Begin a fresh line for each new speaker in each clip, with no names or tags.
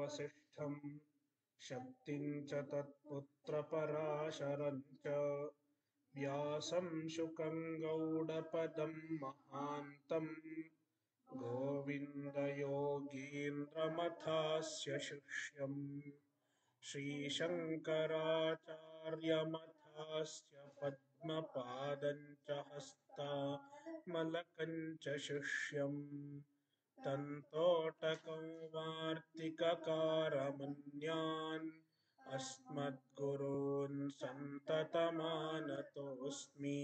वसिष्ठं शक्तिं च तत्पुत्रपराशरं च व्यासं शुकं गौडपदं महान्तं गोविन्दयोगीन्द्रमथास्य शिष्यम् श्रीशङ्कराचार्यमथास्य पद्मपादं च हस्तामलकं च शिष्यम् तन्तोटकं वार्तिककारमन्यान् अस्मद्गुरून् सन्ततमानतोऽस्मि।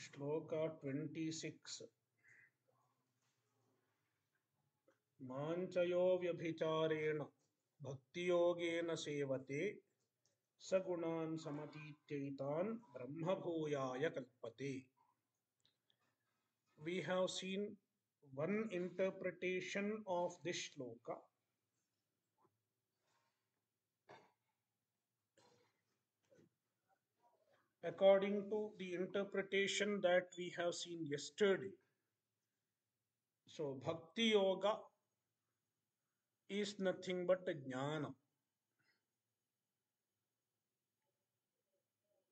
श्लोक 26 माञ्चयो व्यभिचारेण भक्तियोगेन सेवते सगुणान् समतीत्यैतान् ब्रह्मभूयाय कल्पते. We have seen one interpretation of this shloka. According to the interpretation that we have seen yesterday, so bhakti yoga is nothing but a jnana.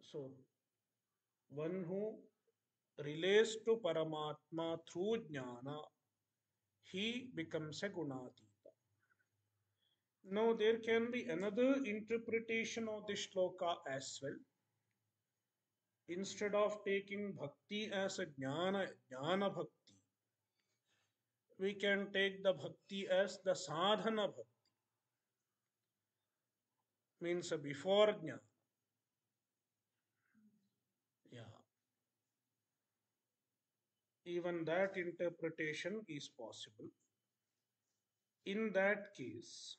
So one who relates to Paramatma through jnana, he becomes a gunatita. Now there can be another interpretation of this shloka as well. Instead of taking bhakti as a jnana bhakti, we can take the bhakti as the sadhana bhakti, means before jnana. Yeah, even that interpretation is possible. In that case,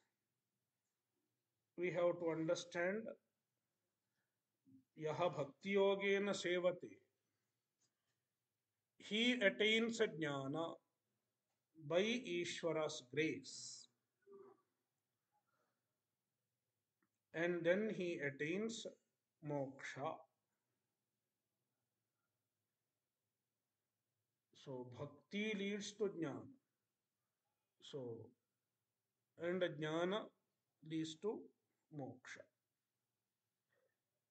we have to understand yaha bhakti yogena sevate, he attains a jnana by Ishvara's grace, and then he attains moksha. So bhakti leads to jnana. So and jnana leads to moksha.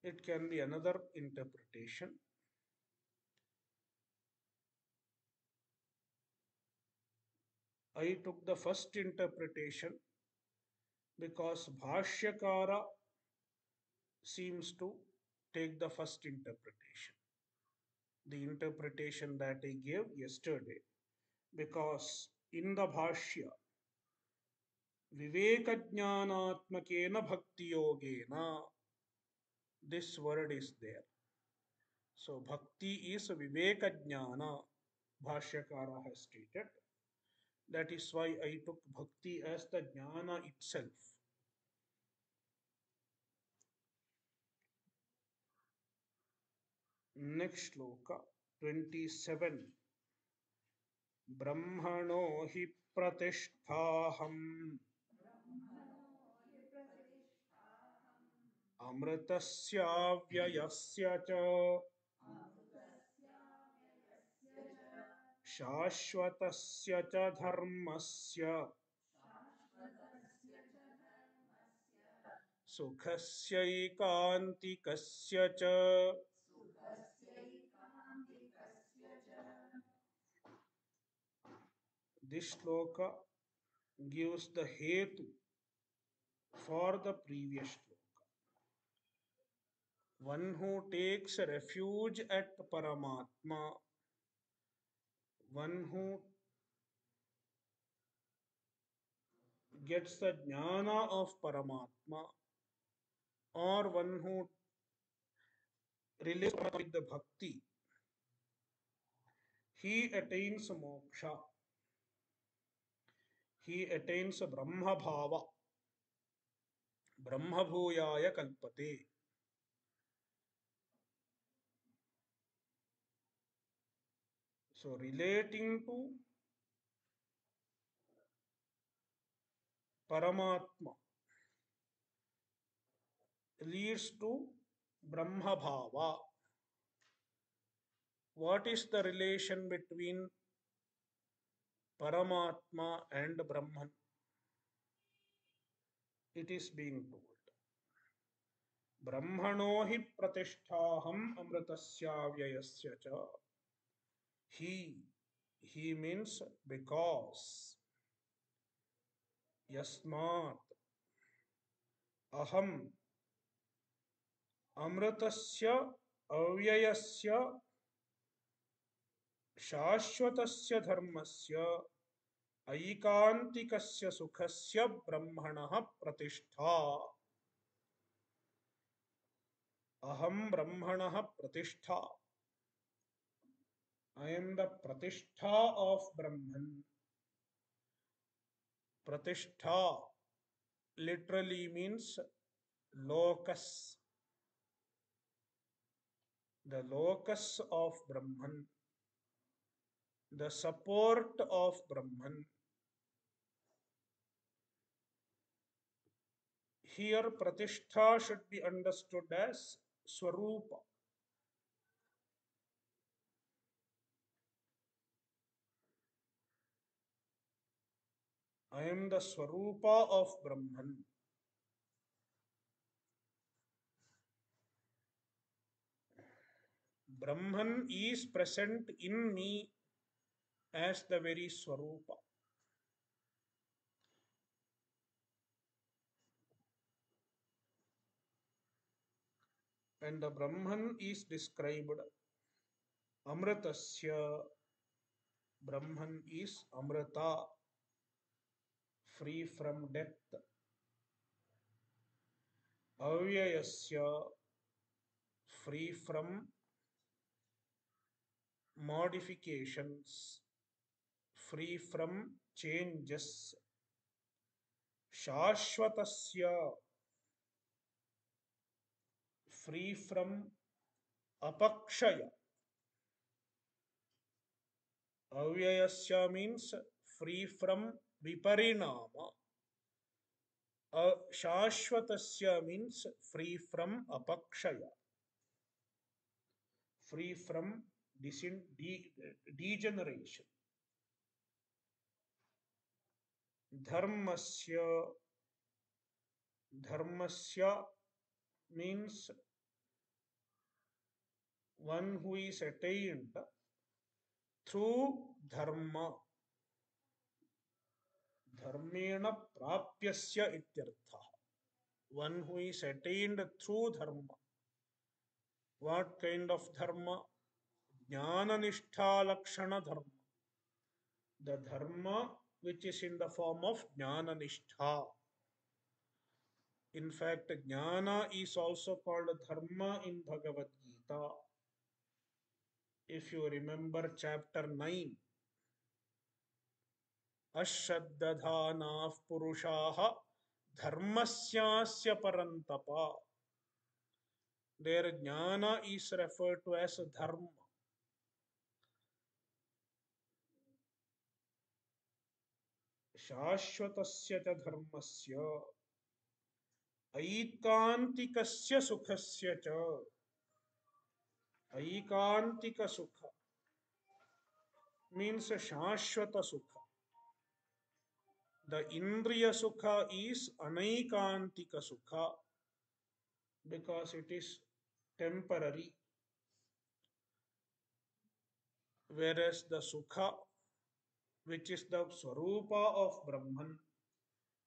It can be another interpretation. I took the first interpretation because Bhashyakara seems to take the first interpretation, the interpretation that I gave yesterday, because in the Bhashya, Vivekajnanatmakena Bhakti Yogena, this word is there. So Bhakti is Vivekajnana, Bhashyakara has stated. That is why I took Bhakti as the jnana itself. Next shloka 27. Brahmano hi pratishthaham amritasya vyayasya cha shashvatasya cha dharmasya sukhasya ekantikasya cha. This shloka gives the hetu for the previous shloka. One who takes refuge at Paramatma, one who gets the jnana of Paramatma, or one who relates with the bhakti, he attains moksha. He attains Brahma Bhava. Brahma Bhuyaya Kalpate. So relating to Paramatma, leads to Brahma Bhava. What is the relation between Paramatma and Brahman? It is being told. Brahmano hi pratisthaham amritasya vyayasya cha. He, he means because. Yasmat aham amritasya avyayasya शाश्वतस्य धर्मस्य ऐकांतिकस्य सुखस्य ब्रह्मणः प्रतिष्ठा अहम ब्रह्मणः प्रतिष्ठा I am the pratishtha of Brahman. Pratishtha literally means locus, the locus of Brahman, the support of Brahman. Here, pratishtha should be understood as swarupa. I am the swarupa of Brahman. Brahman is present in me as the very swarupa. And the Brahman is described. Amritasya, Brahman is Amrita, free from death. Avyayasya, free from modifications, free from changes. Shashvatasya, free from apakshaya. Avyayasya means free from viparinama. Shashvatasya means free from apakshaya, free from degeneration. Dharmasya, dharmasya means one who is attained through dharma. Dharmena prapyasya ityartha. One who is attained through dharma. What kind of dharma? Jnana nishtha lakshana dharma. The dharma which is in the form of jnana nishtha. In fact, jnana is also called dharma in Bhagavad Gita. If you remember chapter 9, Ashraddhadhanaः Purushaः Dharmasyasya Parantapa. Their jnana is referred to as dharma. Shashvatasya cha dharmasya aikantikasya sukhasya cha. Aikantika sukha means shashvata sukha. The indriya sukha is anaikantika sukha because it is temporary, whereas the sukha, which is the swarupa of Brahman,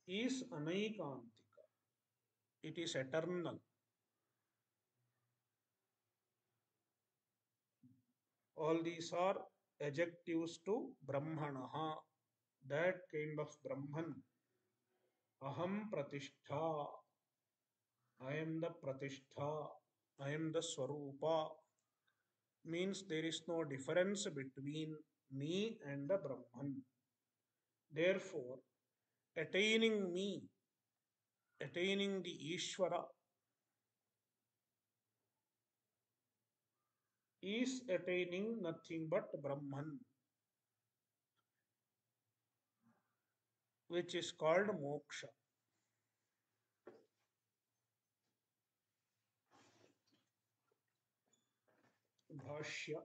is anaikantika. It is eternal. All these are adjectives to Brahmanaha, that kind of Brahman. Aham pratishtha. I am the pratishtha. I am the swarupa. Means there is no difference between me and the Brahman. Therefore, attaining me, attaining the Ishvara, is attaining nothing but Brahman, which is called moksha. भाष्य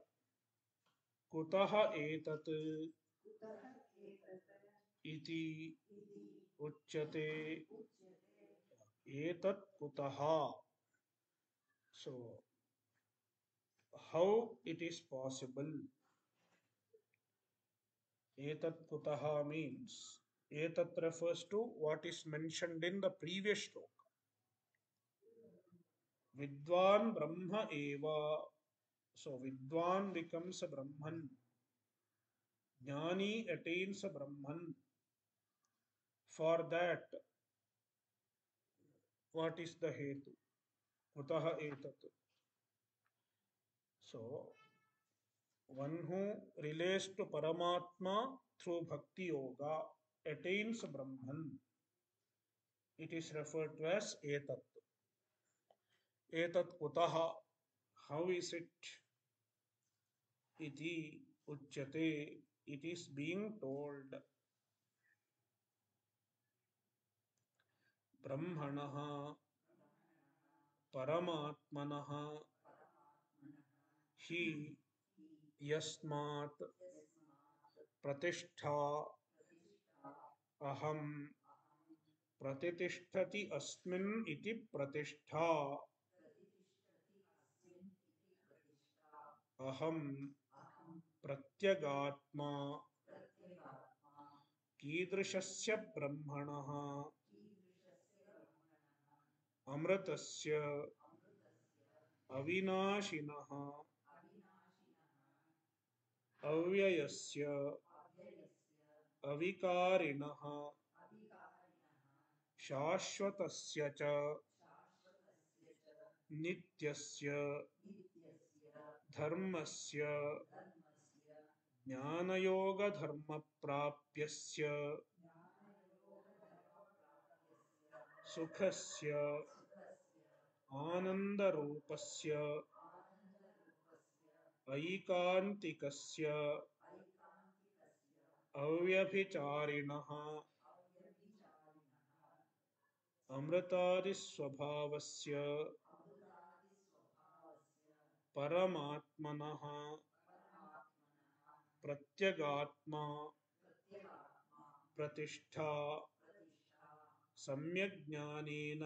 कुतः एतत् इति उच्यते एतत् कुतः. So how it is possible? Etat kutaha means etat refers to what is mentioned in the previous shloka. Vidwan Brahma eva. So Vidwan becomes a Brahman. Jnani attains a Brahman. For that, what is the hetu? Kutaha etat. So one who relates to Paramatma through Bhakti Yoga attains Brahman. It is referred to as etat. Etat kutaha. How is it? Iti uchyate. It is being told. Brahmanaha Paramatmanaha hi yasmat pratishtha aham प्रतितिष्ठति अस्मिन् इति प्रतिष्ठा अहम प्रत्यगात्मा कीदृशस्य ब्रह्मणः अमृतस्य अविनाशिनः अव्ययस्य अविकारिणः शाश्वतस्य च नित्यस्य धर्मस्य ज्ञानयोगधर्मप्राप्यस्य सुखस्य आनन्दरूपस्य ऐकान्तिकस्य अव्यभिचारिणः अमृतादिस्वभावस्य परमात्मनः प्रत्यगात्मा प्रतिष्ठा सम्यग्ज्ञानेन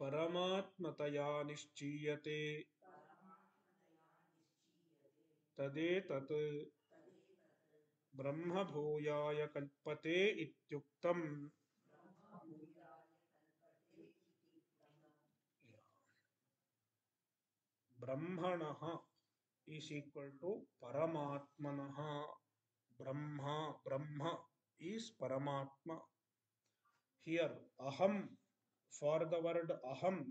परमात्मतया निश्चीयते तदेतत् ब्रह्मभूयाय कल्पते इत्युक्तम्. ब्रह्मणः is equal to Paramatmanaha. Brahma is Paramatma. Here, aham, for the word aham,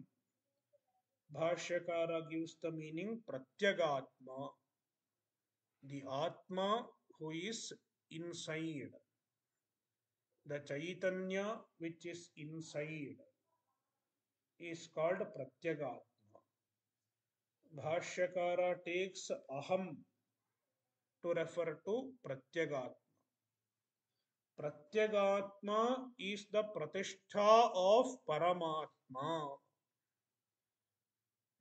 Bhashyakara gives the meaning Pratyagatma, the Atma who is inside. The Chaitanya which is inside is called Pratyagatma. Bhashyakara takes aham to refer to Pratyagatma. Pratyagatma is the pratishtha of Paramatma,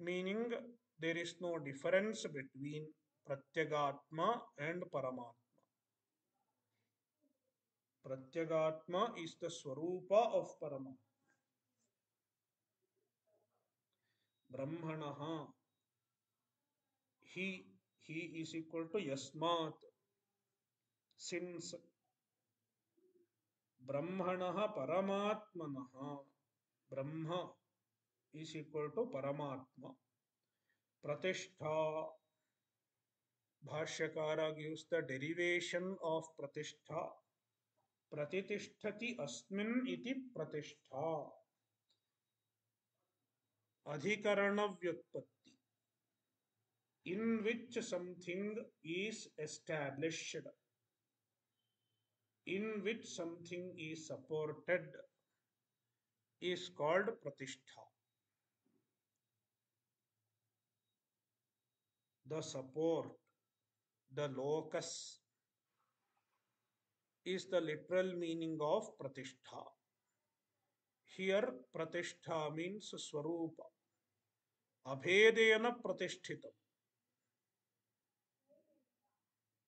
meaning there is no difference between Pratyagatma and Paramatma. Pratyagatma is the Swarupa of Paramatma. Brahmanaha, he is equal to Yasmat, since Brahmanaha Paramatmanaha, Brahma is equal to Paramatma. Pratishtha, Bhashyakara gives the derivation of Pratishtha. Pratitishthati asmin iti pratishtha. Adhikarana vyutpatti, in which something is established, in which something is supported, is called pratishtha. The support, the locus, is the literal meaning of pratishtha. Here, pratishtha means swarupa. अभेदेन प्रतिष्ठितम्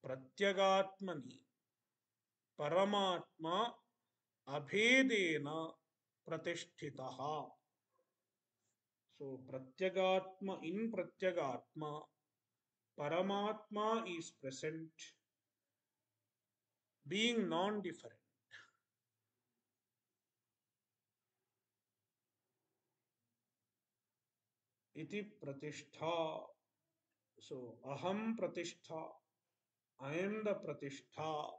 प्रत्यगात्मनि परमात्मा अभेदेन प्रतिष्ठितः. So Pratyagatma, in Pratyagatma, Paramatma is present, being non-different. Iti Pratishtha. So Aham Pratishtha, I am the Pratishtha.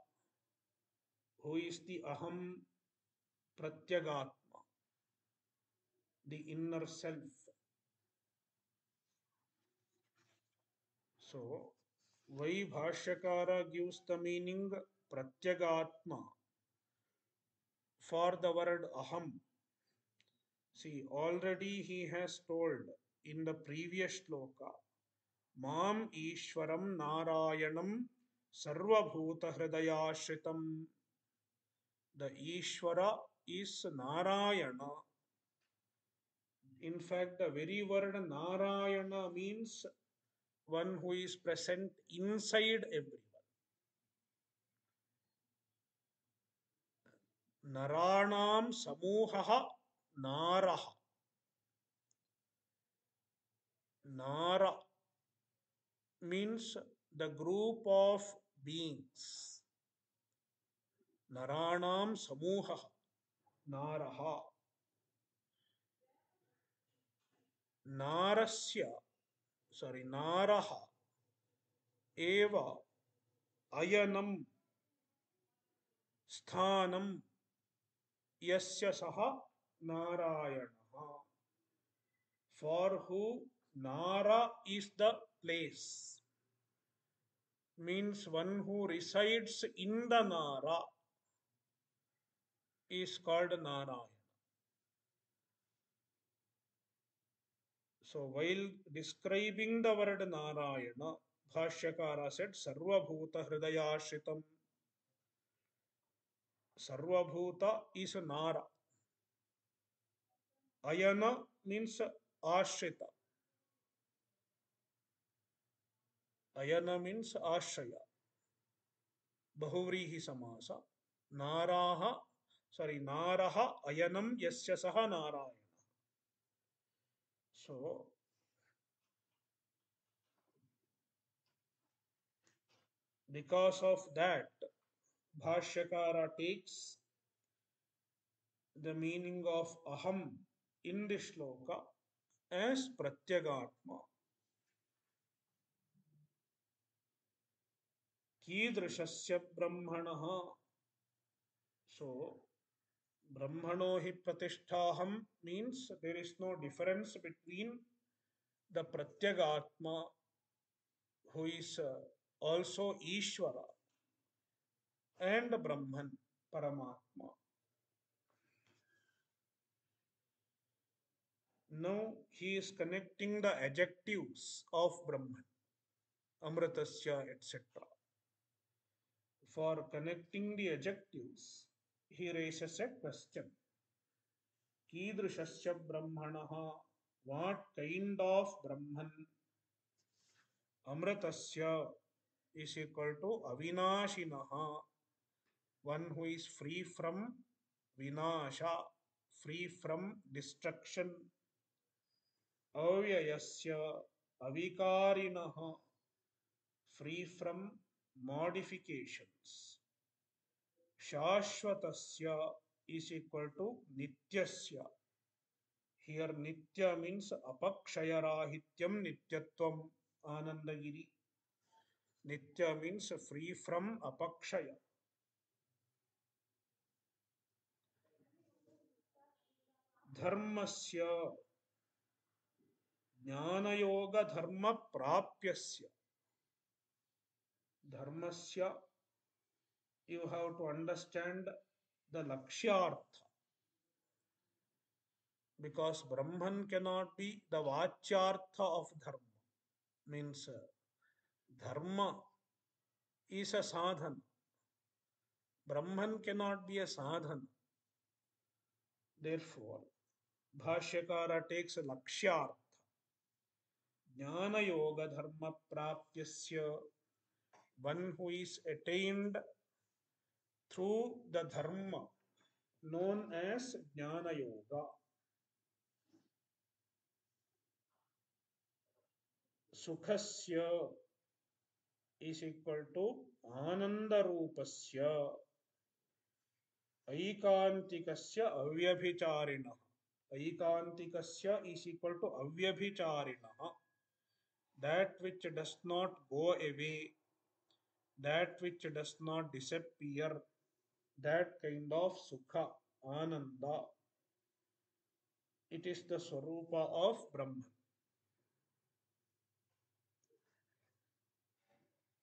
Who is the Aham? Pratyagatma, the inner self. So why Bhashyakara gives the meaning Pratyagatma for the word Aham? See, already he has told in the previous shloka, Mam Ishwaram Narayanam Sarvabhuta Hridayashritam. The Ishvara is Narayana. In fact, the very word Narayana means one who is present inside everyone. Naranam Samuhaha Naraha. Nara means the group of beings. Naranam Samuhaha Naraha. Narasya, sorry, Naraha Eva Ayanam Sthanam Yasya Saha Narayana. For who Nara is the place, means one who resides in the Nara is called Narayana. So while describing the word Narayana, Bhashyakara said Sarvabhuta Hridayashritam. Sarvabhuta is Nara. Ayana means Ashrita. Ayana means Ashraya. Bahuvrihi Samasa. Naraha, sorry, Naraha Ayanam Yasya Saha Narayana. So, because of that, Bhashyakara takes the meaning of Aham in this shloka as Pratyagatma. Kidrishasya Brahmanaha. So, Brahmano hi pratisthaham means there is no difference between the Pratyagatma, who is also Ishvara, and Brahman, Paramatma. Now he is connecting the adjectives of Brahman, Amritasya, etc. For connecting the adjectives, he raises a question. Kidrishasya Brahmanaha, what kind of Brahman? Amritasya is equal to Avinashinaha, one who is free from Vinasha, free from destruction. Avyayasya, Avikarinaha, free from modifications. Shashvatasya is equal to Nityasya. Here Nitya means Apakshayarahityam Nityatvam Anandagiri. Nitya means free from Apakshaya. Dharmasya, Jnanayoga Dharma Prapyasya. Dharmasya, you have to understand the Lakshyartha, because Brahman cannot be the Vachyartha of Dharma. Means Dharma is a sadhana. Brahman cannot be a sadhana. Therefore, Bhashyakara takes a Lakshyartha. Jnana Yoga Dharma Praptyasya, one who is attained through the dharma known as Jnana Yoga. Sukhasya is equal to Ananda Rupasya, Aikantikasya Avyabhicharinah. Aikantikasya is equal to Avyabhicharinah, that which does not go away, that which does not disappear, that kind of Sukha, Ananda. It is the Swarupa of Brahman.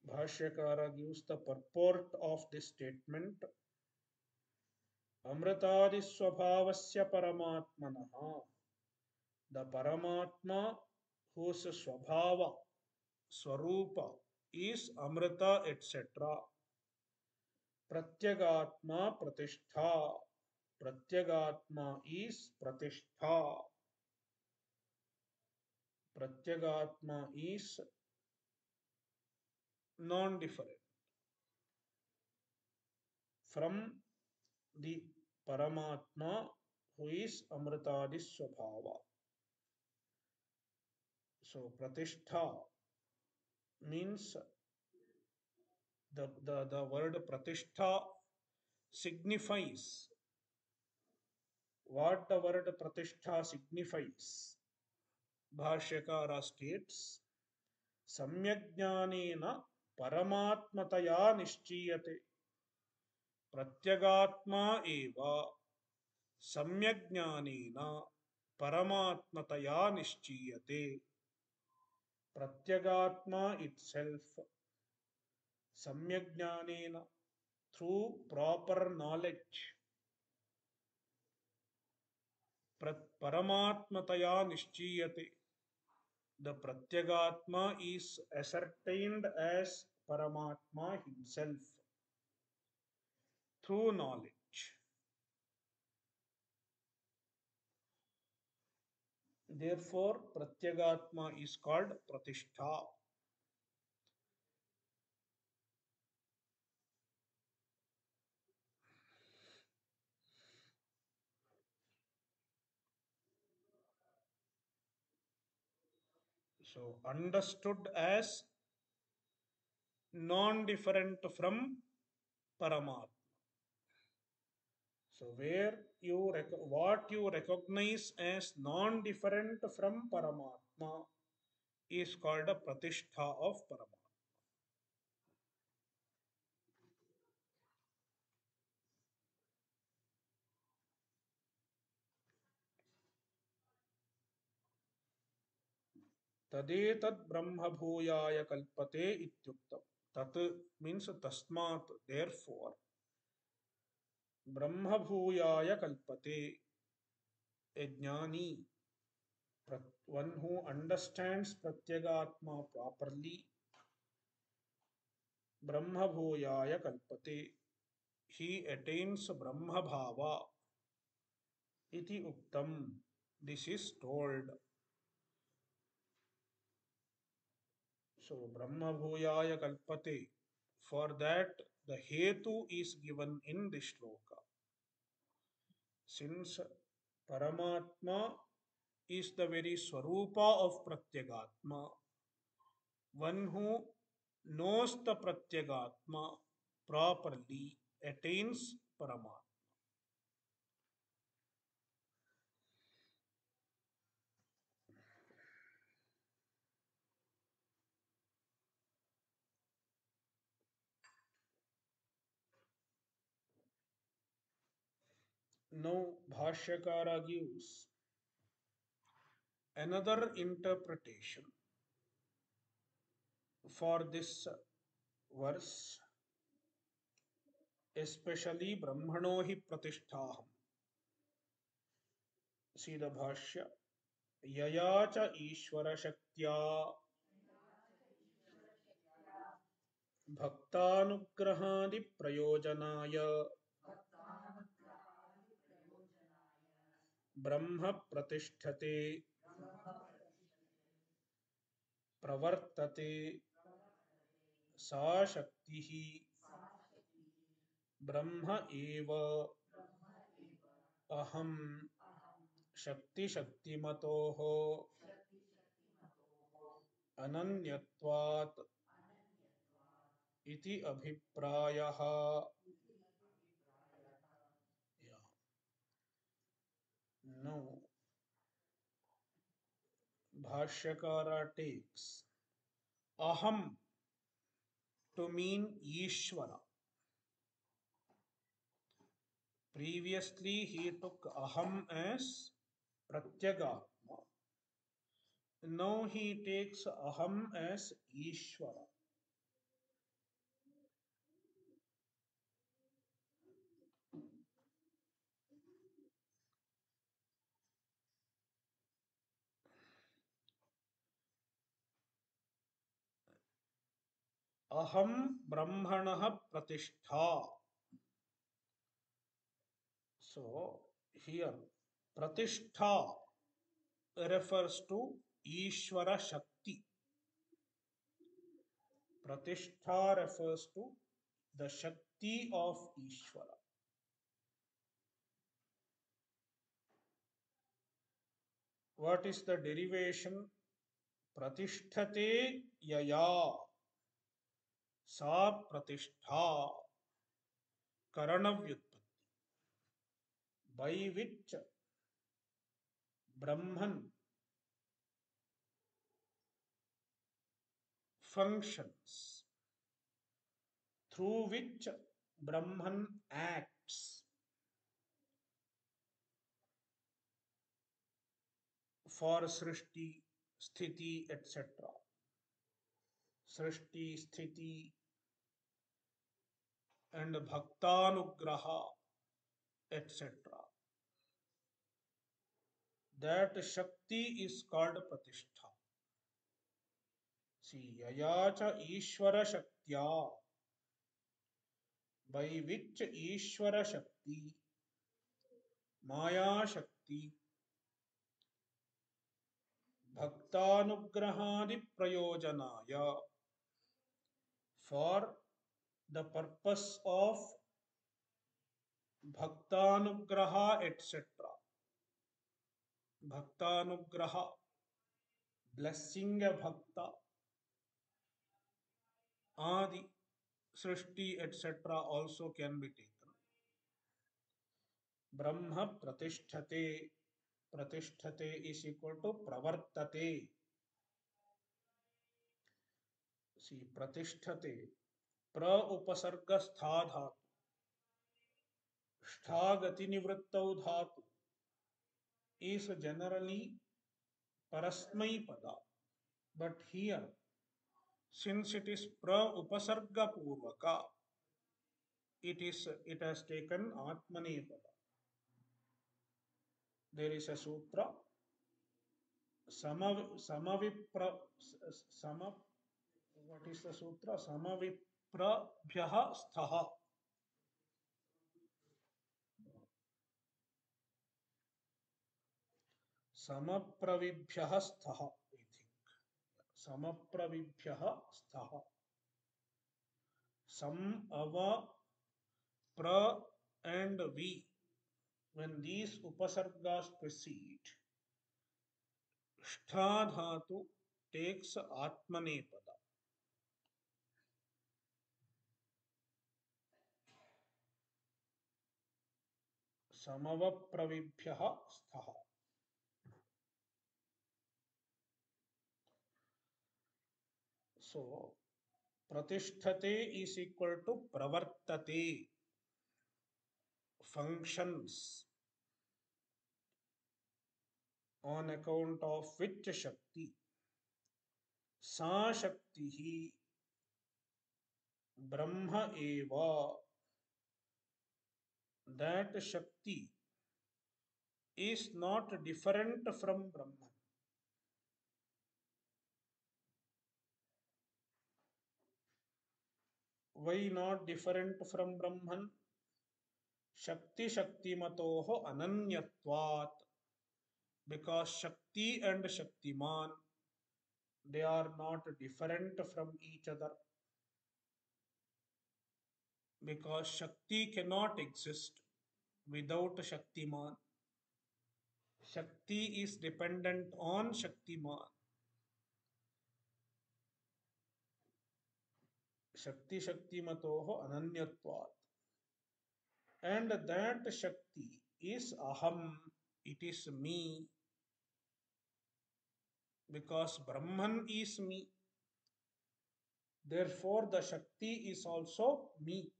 Bhashyakara gives the purport of this statement. Amritadi Swabhavasya Paramatmanaha. The Paramatma whose Swabhava, Swarupa is Amrita, etc. Pratyagatma Pratishtha. Pratyagatma is Pratishtha. Pratyagatma is non-different from the Paramatma who is Amritadi Swabhava. So Pratishtha means the word Pratishtha signifies what the word Pratishtha signifies. Bhashyakara states Samyajnanena Paramatmataya Nishchiyate. Pratyagaatma eva Samyajnanena Paramatmataya Nishchiyate. Pratyagatma itself, Samyajnanena, through proper knowledge, Paramatmataya Nishchiyate. The Pratyagatma is ascertained as Paramatma himself through knowledge. Therefore, Pratyagatma is called Pratishtha. So, understood as non-different from Paramatma. So, where what you recognize as non-different from Paramatma is called a Pratishtha of Paramatma. Tadetat Brahma Bhuyaya Kalpate Ityuktam. Tat means Tasmat, therefore. Brahma Bhuyaya Kalpate, a jnani, one who understands Pratyagatma properly. Brahma Bhuyaya Kalpate, he attains Brahma Bhava. Iti Uktam, this is told. So, Brahma Bhuyaya Kalpate, for that the Hetu is given in this shloka. Since Paramatma is the very Swarupa of Pratyagatma, one who knows the Pratyagatma properly attains Paramatma. Now, Bhashyakara gives another interpretation for this verse, especially Brahmano hi pratisthaham. See the Bhashya. Yaya cha Ishvara Shaktya Bhaktanugrahadi Prayojanaaya Brahma Pratisthate. प्रवर्तते सा शक्तिः ब्रह्म एव अहं शक्तिशक्तिमतोः अनन्यत्वात् इति अभिप्रायः. Yeah. No, Bhashyakara takes aham to mean Ishvara. Previously, he took aham as Pratyagatma. Now he takes aham as Ishvara. Aham Brahmanah Pratishtha. So here Pratishtha refers to Ishvara Shakti. Pratishtha refers to the Shakti of Ishvara. What is the derivation? Pratisthate yaya sa pratishtha karanavyutpatti, by which Brahman functions, through which Brahman acts for Srishti, Sthiti, etc. Srishti, Sthiti, and Bhaktanugraha, etc. That Shakti is called Pratishtha. See, Yayacha Ishvara Shaktya, by which Ishvara Shakti, Maya Shakti, Bhaktanugrahadi Prayojanaya, for the purpose of Bhaktanugraha, etc. Bhaktanugraha, blessing a Bhakta, Adi, Srishti, etc. also can be taken. Brahma Pratisthate. Pratisthate is equal to Pravartate. See, Pratisthate. Pra upasarga stha dhatu. Stha gati nivrittau dhatu is generally Parasmai pada. But here, since it is pra upasarga purvaka, it has taken Atmane pada. There is a sutra, samavipra, sama, what is the sutra? Samaviprabhyah sthaha. Samapravibhyah sthaha, I think. Samapravibhyah sthaha. Sam, ava, pra, and vi. When these upasargas precede, shtha dhatu takes atmanepada. Samavapravibhyah sthaha. So, pratisthate is equal to pravartate, functions, on account of which Shakti. Sa Shakti Brahma eva, that Shakti is not different from Brahman. Why not different from Brahman? Shakti Shaktimatoho Ananyatvat. Because Shakti and Shaktiman, They are not different from each other because Shakti cannot exist without Shaktiman. Shakti is dependent on Shaktiman. Shakti Shaktimatoho Ananyatvat. And that Shakti is Aham, it is me, because Brahman is me. Therefore, the Shakti is also me.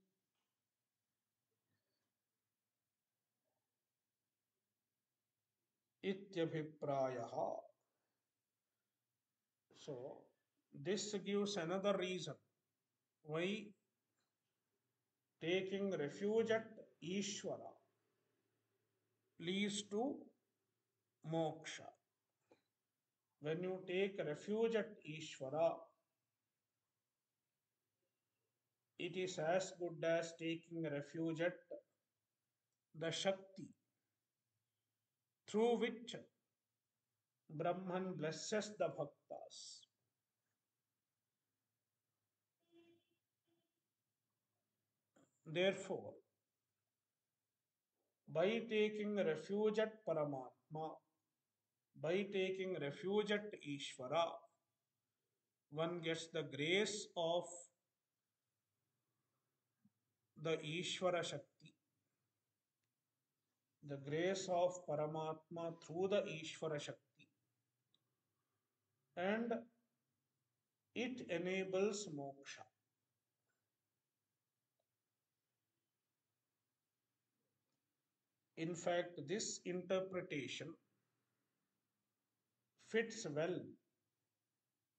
Ityabhiprayaha. So, this gives another reason why taking refuge at Ishvara leads to moksha. When you take refuge at Ishvara, it is as good as taking refuge at the Shakti through which Brahman blesses the bhaktas. Therefore, by taking refuge at Paramatma, by taking refuge at Ishvara, one gets the grace of the Ishvara Shakti, the grace of Paramatma through the Ishvara Shakti, and it enables moksha. In fact, this interpretation fits well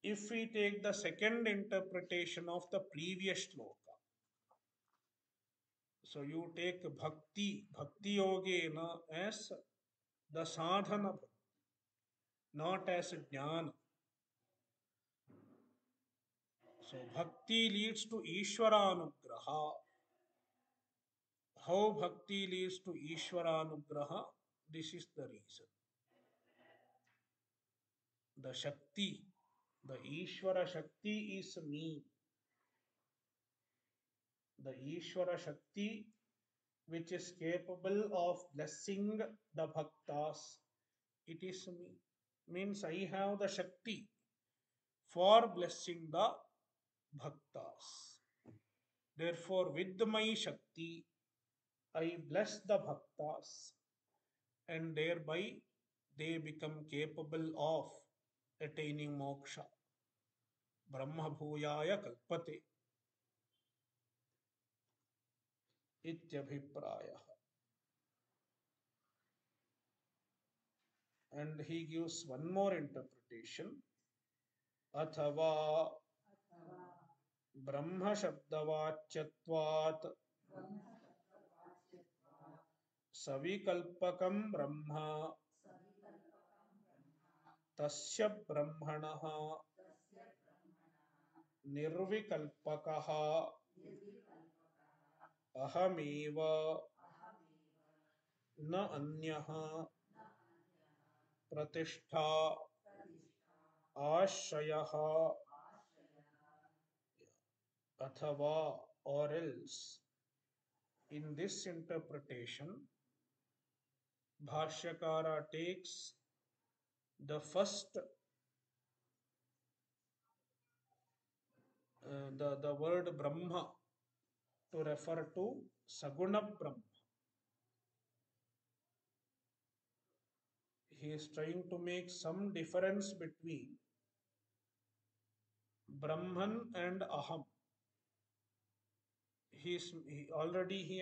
if we take the second interpretation of the previous shloka. So you take bhakti yogena as the sadhana, not as jnana. So bhakti leads to Ishvaranugraha. How bhakti leads to Ishvaranugraha? This is the reason. The Shakti, the Ishvara Shakti is me. The Ishvara Shakti which is capable of blessing the bhaktas, it is me. Means I have the Shakti for blessing the bhaktas. Therefore, with my Shakti, I bless the bhaktas and thereby they become capable of attaining moksha. Brahma bhuyaya kalpate ityabhipraya. And he gives one more interpretation. अथवा ब्रह्म शब्दवाच्यत्वात् सविकल्पकं ब्रह्म तस्य ब्रह्मणः निर्विकल्पकः अहमेव न अन्यः प्रतिष्ठा आश्रयः अथवा or else. In this interpretation, Bhashyakara takes the first, the word Brahma to refer to Saguna Brahma. He is trying to make some difference between Brahman and Aham. He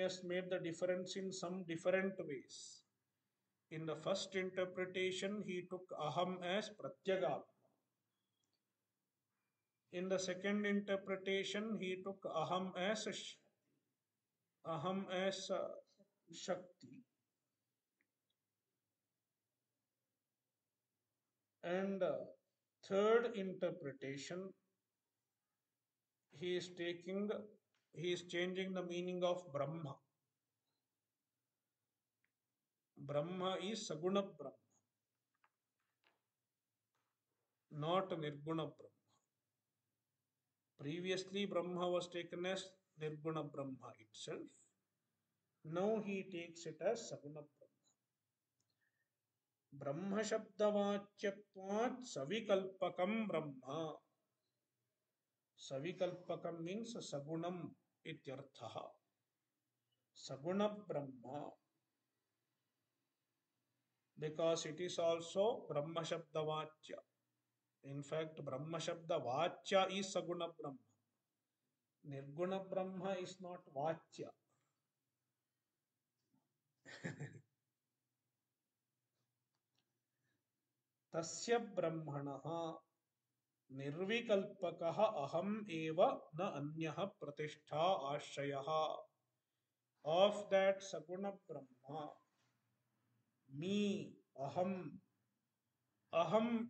has made the difference in some different ways. In the first interpretation, he took Aham as Pratyagam. In the second interpretation, he took Aham as Shakti. And third interpretation, he is taking, he is changing the meaning of Brahma. Brahma is Saguna Brahma. not Nirguna Brahma. Previously, Brahma was taken as Nirguna Brahma itself. Now he takes it as Saguna Brahma. Brahma Shabdavacyatvat Savikalpakam Brahma. Savikalpakam means Sagunam ityarthaha. Saguna Brahma. Because it is also Brahma Shabdavachya. In fact, Brahma Shabda Vachya is Saguna Brahma. Nirguna Brahma is not Vachya. तस्य ब्रह्मणः निर्विकल्पकः अहम् एव न अन्यः प्रतिष्ठा आश्रयः. Of that Saguna Brahma, me, aham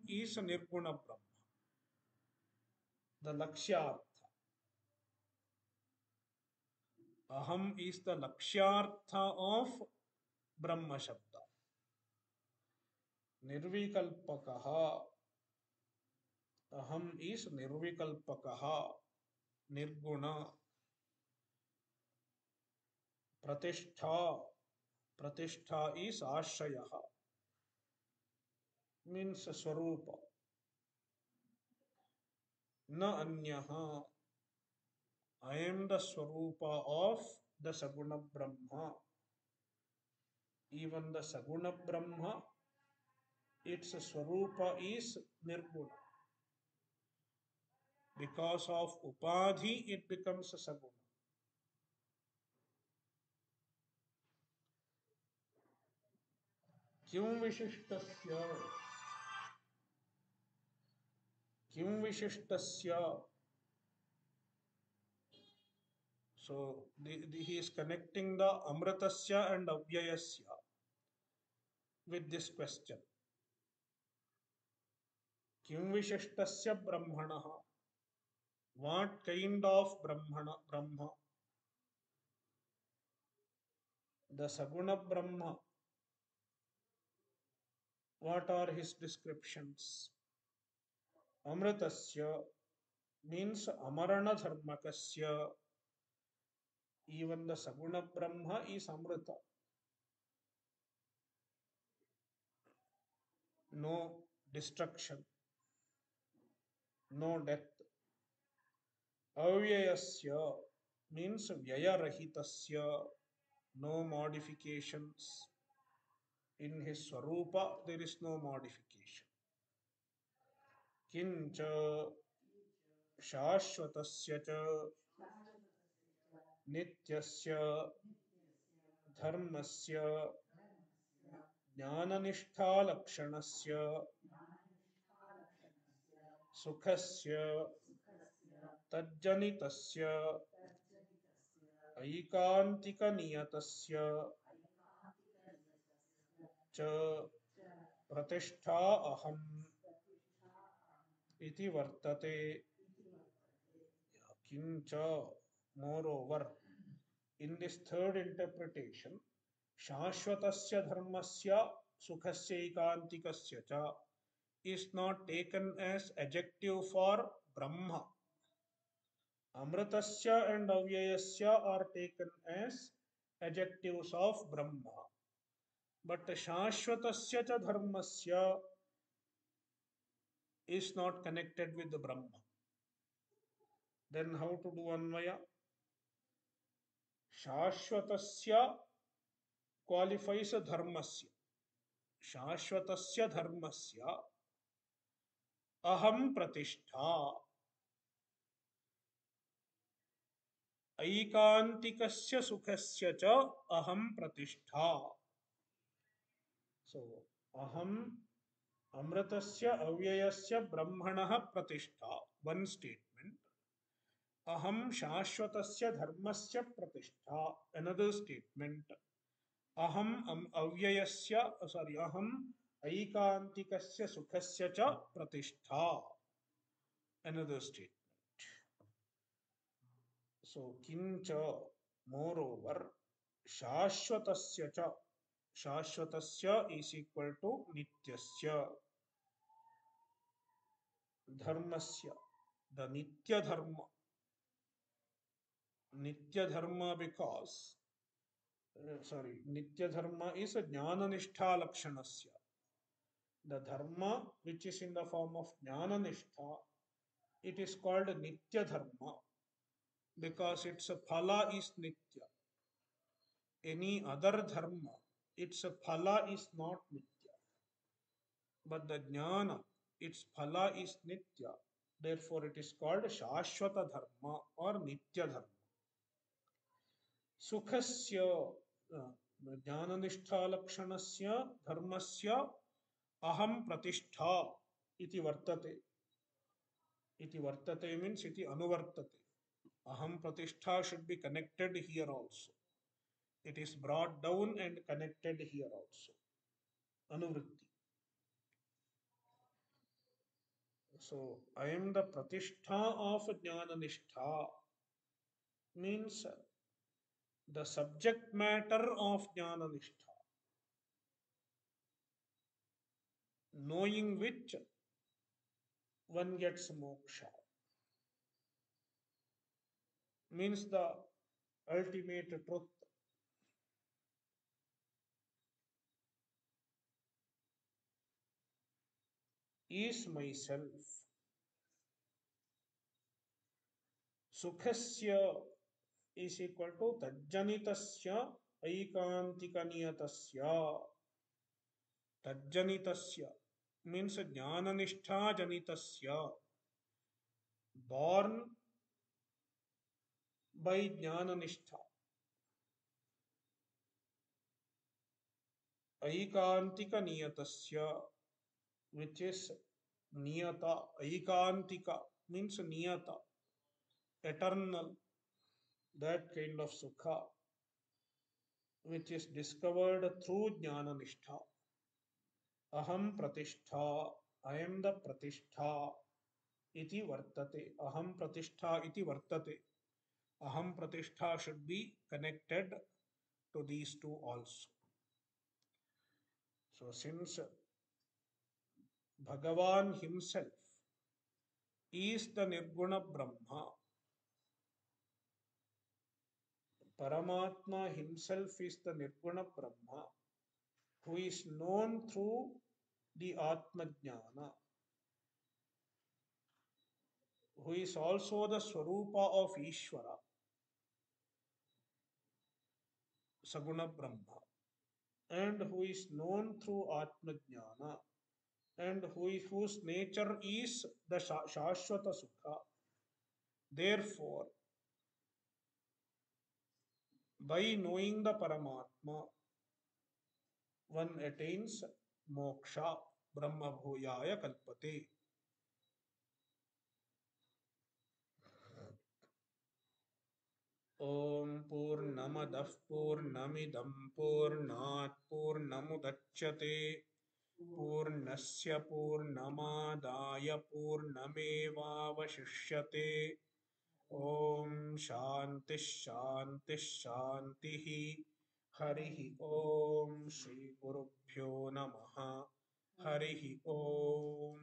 is Nirguna Brahma, the Lakshyartha. Aham is the Lakshyartha of Brahma Shabda. Nirvikalpakaha, aham is Nirvikalpakaha, Nirguna. Pratishtha, Pratishtha is Ashrayaha, means Swarupa. Na Anyaha, I am the Swarupa of the Saguna Brahma. Even the Saguna Brahma, its Swarupa is Nirguna. Because of Upadhi, it becomes a Saguna. Kyum Vishishtasya, Kyum Vishishtasya. So he is connecting the Amritasya and Avyayasya with this question. Kim Vishishtasya Brahmanaha? What kind of Brahma? The Saguna Brahma. What are his descriptions? Amritasya means Amarana Dharmakasya. Even the Saguna Brahma is Amrita. No destruction, no death. Avyayasya means Vyayarahitasya, no modifications. In his Swarupa, there is no modification. Kincha शाश्वतस्य च नित्यस्य धर्मस्य ज्ञाननिष्ठालक्षणस्य सुखस्य तज्जनितस्य ऐकान्तिकनियतस्य च प्रतिष्ठा अहम् इति वर्तते. Kincha, moreover, in this third interpretation, Shashvatasya Dharmasya Sukhasya Ekantikasya cha is not taken as adjective for Brahma. Amritasya and Avyayasya are taken as adjectives of Brahma. But Shashvatasya cha Dharmasya is not connected with the Brahma. Then how to do Anvaya? Shashvatasya qualifies a Dharmasya. Shashvatasya Dharmasya aham pratishtha ऐकांतिकस्य सुखस्य च अहम प्रतिष्ठा. So aham amritasya avyayasya brahmanah pratishtha, one statement. Aham shashvatasya dharmasya pratishtha, another statement. Aham ऐकांतिकस्य सुखस्य च प्रतिष्ठा, another statement. So kincha, moreover, shashvatasya cha, shashvatasya is equal to nityasya. dharmasya, the nitya dharma because nitya dharma is a jnana nishtha lakshanasya. The dharma which is in the form of jnana nishtha, it is called nitya dharma because its phala is nitya. Any other dharma, its phala is not nitya. But the jnana, its phala is nitya. Therefore, it is called shashvata dharma or nitya dharma. सुखस्य ज्ञाननिष्ठालक्षणस्य धर्मस्य अहम प्रतिष्ठा इति वर्तते. इति वर्तते means इति अनुवर्तते. Aham pratishtha should be connected here also. It is brought down and connected here also. Anuvritti. So I am the pratishtha of jnana nishtha means the subject matter of jnana nishtha, knowing which one gets moksha, means the ultimate truth. Is myself. Sukhasya is equal to tajjanitasya aikantikaniyasya. Tajjanitasya means jnananishtha janitasya, born by jnananishtha. Aikantikaniyatasya, which is niyata. Aikantika means niyata, eternal, that kind of sukha which is discovered through jnananishtha. Aham pratishtha, I am the pratishtha iti vartate. Aham pratishtha iti vartate. Aham pratishtha should be connected to these two also. So since Bhagavan himself is the Nirguna Brahma, Paramatma himself is the Nirguna Brahma who is known through the Atma Jnana, who is also the Swarupa of Ishvara, Saguna Brahma, and who is known through Atma Jnana, and whose nature is the Shashvata Sukha. Therefore, by knowing the Paramatma, one attains moksha, Brahma Bhuyaya Kalpate. Om Purnamadah Purnamidam Purnat Purnamudachyate Purnasya Purnamadaya Purnamevavashishyate. Om Shanti Shanti Shanti. Harihi Om Shri Gurubhyo Namaha. Harihi Om.